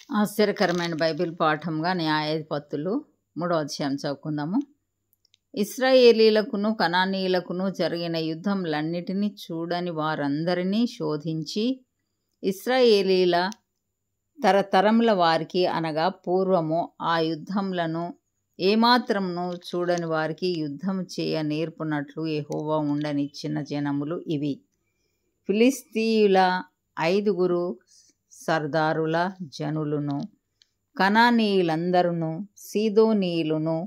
ఆశ్చర్యకరమైన బైబిల్ పాఠంగా న్యాయాధిపతులు 3వ అధ్యాయం చదువుకుందాము. ఇశ్రాయేలీలకును కనానీయులకును జరిగిన యుద్ధములన్నిటినీ చూడని వారందరినీ శోధించి ఇశ్రాయేలీల తరతరముల వారికి అనగా పూర్వము ఆ యుద్ధములను ఏమాత్రమును చూడని వారికి యుద్ధము చేయ నేర్పునట్లు యెహోవా ఉండనిచ్చిన జనములు ఇవి. ఫిలిష్తీయుల 5 సర్దారుల జనులును, కనానీయులందరును, సీదోనీయులను,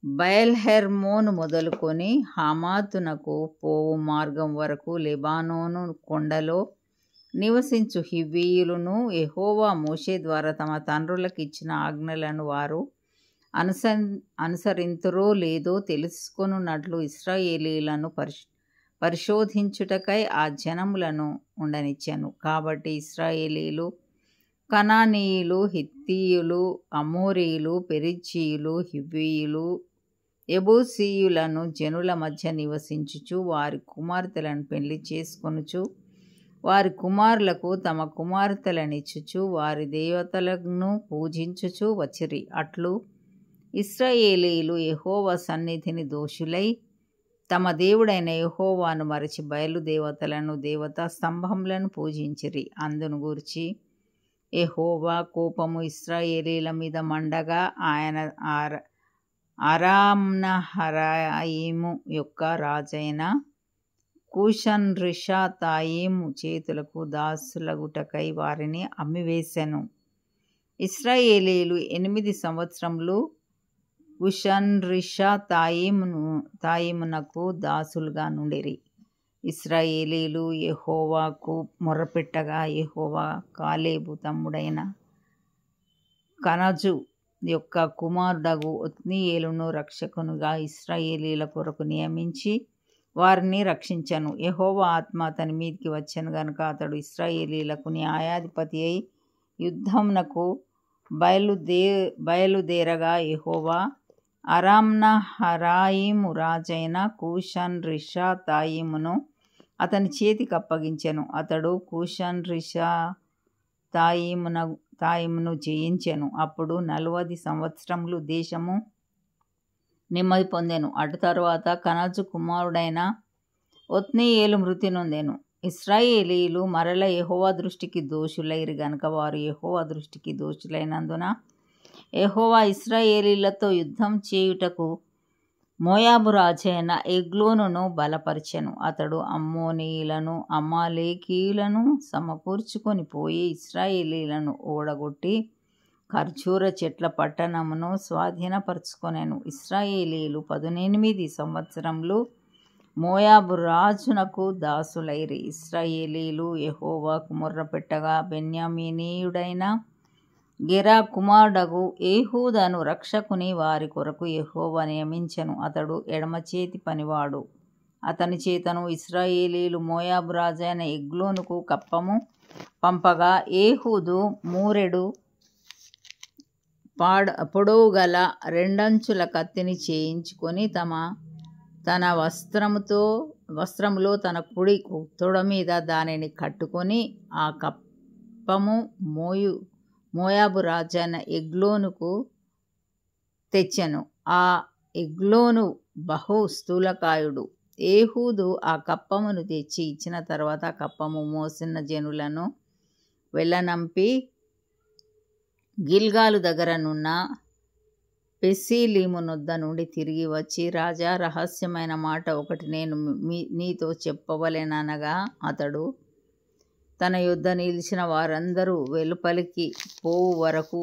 బయల్హెర్మోను మొదలుకొని హమాతునకు పోవు మార్గం వరకు లెబానోను కొండలో నివసించు హివ్వీయులను యెహోవా మోషే ద్వారా తమ తండ్రులకు ఇచ్చిన ఆజ్ఞలను వారు అనుసరింతురో లేదో తెలుసుకొనున్నట్లు ఇశ్రాయేలీలను పరిశోధించుటకై ఆ జనములను ఉండనిచ్చాను. కాబట్టి ఇశ్రాయేలీలు, కనానీయులు, హిత్తీయులు, అమోరీయులు, పెరిజ్జీయులు, హివ్వీయులు, యెబూసీయులను జనుల మధ్య నివసించుచు వారి కుమార్తెలను పెళ్లి చేసుకొనుచు వారి కుమారులకు తమ కుమార్తెలనిచ్చుచు వారి దేవతలను పూజించుచు వచ్చిరి. అట్లు ఇశ్రాయేలీయులు యెహోవా సన్నిధిని దోషులై తమ దేవుడైన యెహోవాను మరచి బయలుదేవతలను దేవతా స్తంభములను పూజించిరి. అందును గూర్చి యెహోవా కోపము ఇశ్రాయేలీల మీద మండగా ఆయన అరామ్నహరాయిము యొక్క రాజైన కూషన్రిషాతాయిము చేతులకు దాసులగుటకై వారిని అమ్మివేశెను. ఇశ్రాయేలీయులు 8 సంవత్సరములు కూషన్రిషాతాయిమునకు దాసులుగా నుండిరి. ఇశ్రాయేలీయులు యెహోవాకు మొర్రపెట్టగా యెహోవా కాలేబు తమ్ముడైన కనజు యొక్క కుమారుడగు ఒత్నీయేలును రక్షకునిగా ఇశ్రాయేలీయుల కొరకు నియమించి వారిని రక్షించెను. యెహోవా ఆత్మ అతని మీదికి వచ్చెను గనుక అతడు ఇశ్రాయేలీయులకు న్యాయాధిపతి అయి యుద్ధమునకు బయలుదేరగా యెహోవా అరామ్నహరాయిము రాజైన కూషన్రిషాతాయిమును అతని చేతికి అప్పగించెను. అతడు కూషన్రిషాతాయిమును జయించెను. అప్పుడు 40 సంవత్సరములు దేశము నెమ్మది పొందెను. అటు తరువాత కనజు కుమారుడైన ఒత్నీయేలు మృతి నొందెను. ఇశ్రాయేలీయులు మరల యెహోవా దృష్టికి దోషులైరి గనుక వారు యెహోవా దృష్టికి దోషులైనందున యెహోవా ఇశ్రాయేలీయులతో యుద్ధం చేయుటకు మోయాబు రాజైన ఎగ్లోనును బలపరిచెను. అతడు అమ్మోనీయులను అమాలేకీయులను సమకూర్చుకొని పోయి ఇశ్రాయేలీయులను ఓడగొట్టి ఖర్జూర చెట్ల పట్టణమును స్వాధీనపరచుకొనెను. ఇశ్రాయేలీయులు 18 సంవత్సరములు మోయాబు రాజునకు దాసులైరి. ఇశ్రాయేలీయులు యెహోవాకు మొర్రపెట్టగా బెన్యామీనీయుడైన గెరా కుమారుడగు ఏహూదను రక్షకుని వారి కొరకు యెహోవా నియమించెను. అతడు ఎడమ చేతి పనివాడు. అతని చేతను ఇశ్రాయేలీయులు మోయాబు రాజైన ఎగ్లోనుకు కప్పము పంపగా ఏహూదు మూరెడు పొడవు గల 2 అంచుల కత్తిని చేయించుకొని తన వస్త్రములో తన కుడి తొడ మీద దానిని కట్టుకొని ఆ కప్పము మోయాబు రాజైన ఎగ్లోనుకు తెచ్చెను. ఆ ఎగ్లోను బహు స్థూలకాయుడు. ఏహూదు ఆ కప్పమును తెచ్చి ఇచ్చిన తర్వాత ఆ కప్పము మోసిన జనులను వెళ్ళనంపి గిల్గాలు దగ్గరనున్న పెసీలీము నొద్ద నుండి తిరిగి వచ్చి, రాజా, రహస్యమైన మాట ఒకటి నేను నీతో చెప్పవలెననగా అతడు తన యొద్ద నిలిచిన వారందరూ వెలుపలికి పోవు వరకు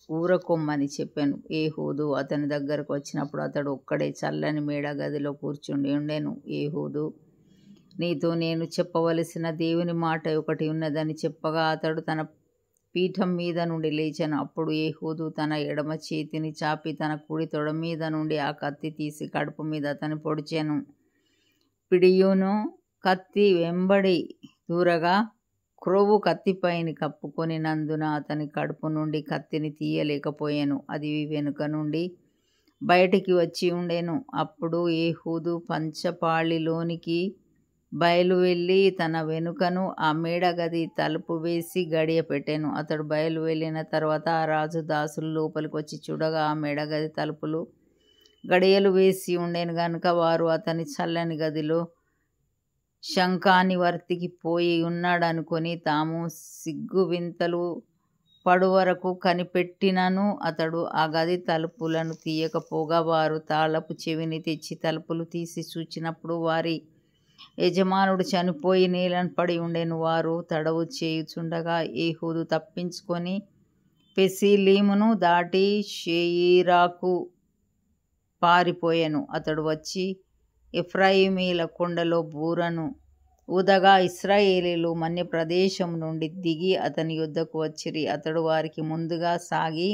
ఊరకొమ్మని చెప్పాను. ఏహూదు అతని దగ్గరకు వచ్చినప్పుడు అతడు ఒక్కడే చల్లని మేడ గదిలో కూర్చుండి ఉండెను. ఏహూదు, నీతో నేను చెప్పవలసిన దేవుని మాట ఒకటి ఉన్నదని చెప్పగా అతడు తన పీఠం మీద నుండి లేచెను. అప్పుడు ఏహూదు తన ఎడమ చేతిని చాపి తన కుడి తొడ మీద నుండి ఆ కత్తి తీసి కడుపు మీద అతని పొడిచెను. పిడియును కత్తి వెంబడి దూరగా క్రొవ్వు కత్తిపైని కప్పుకొనినందున అతని కడుపు నుండి కత్తిని తీయలేకపోయాను. అది వెనుక నుండి బయటికి వచ్చి ఉండెను. అప్పుడు ఏహూదు పంచపాళిలోనికి బయలు వెళ్ళి తన వెనుకను ఆ మేడగది తలుపు వేసి గడియ పెట్టాను. అతడు బయలు వెళ్ళిన తర్వాత ఆ రాజు దాసులు లోపలికి వచ్చి చూడగా ఆ మేడగది తలుపులు గడియలు వేసి ఉండేను గనుక వారు అతని చల్లని గదిలో శంఖానివర్తికి పోయి ఉన్నాడనుకొని తాము సిగ్గు వింతలు పడువరకు కనిపెట్టినను అతడు ఆ గది తలుపులను తీయకపోగా వారు తాళపు చెవిని తెచ్చి తలుపులు తీసి చూచినప్పుడు వారి యజమానుడు చనిపోయి నేలను పడి ఉండెను. వారు తడవు చేయుచుండగా ఏహూదు తప్పించుకొని పెసీలీమును దాటి షెయీరాకు పారిపోయాను. అతడు వచ్చి ఎఫ్రాయిమీల కొండలో బూరను ఊదగా ఇశ్రాయేలీలు మన్య ప్రదేశం నుండి దిగి అతని యుద్ధకు వచ్చిరి. అతడు వారికి ముందుగా సాగి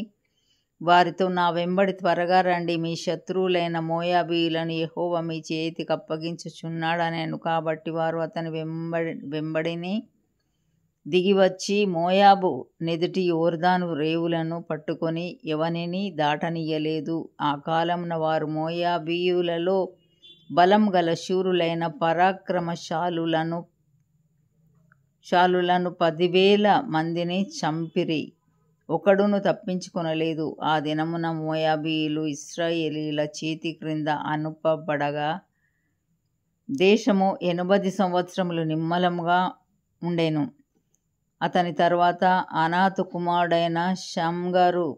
వారితో, నా వెంబడి త్వరగా రండి, మీ శత్రువులైన మోయాబీయులను యెహోవా మీ చేతికి అప్పగించుచున్నాడనెను. కాబట్టి వారు అతని వెంబడిని దిగి వచ్చి మోయాబు నెదుటి యోర్దాను రేవులను పట్టుకొని ఎవనిని దాటనీయలేదు. ఆ కాలమున వారు మోయాబీయులలో బలం గల శూరులైన పరాక్రమశాలులను 10,000 మందిని చంపిరి, ఒకడును తప్పించుకొనలేదు. ఆ దినమున మోయాబీయులు ఇశ్రాయేలీల చేతి క్రింద అనుపబడగా దేశము 80 సంవత్సరములు నిమ్మలముగా ఉండెను. అతని తర్వాత అనాతు కుమారుడైన షమ్గారు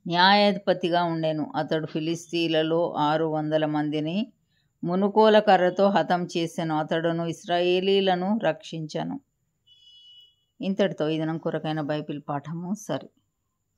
న్యాయాధిపతిగా ఉండెను. అతడు ఫిలిస్తీయులలో 600 మందిని మునుకోల కర్రతో హతం చేసెను. అతడును ఇశ్రాయేలీలను రక్షించెను. ఇంతటితో ఈ దినం కొరకైన బైబిల్ పాఠము సరి.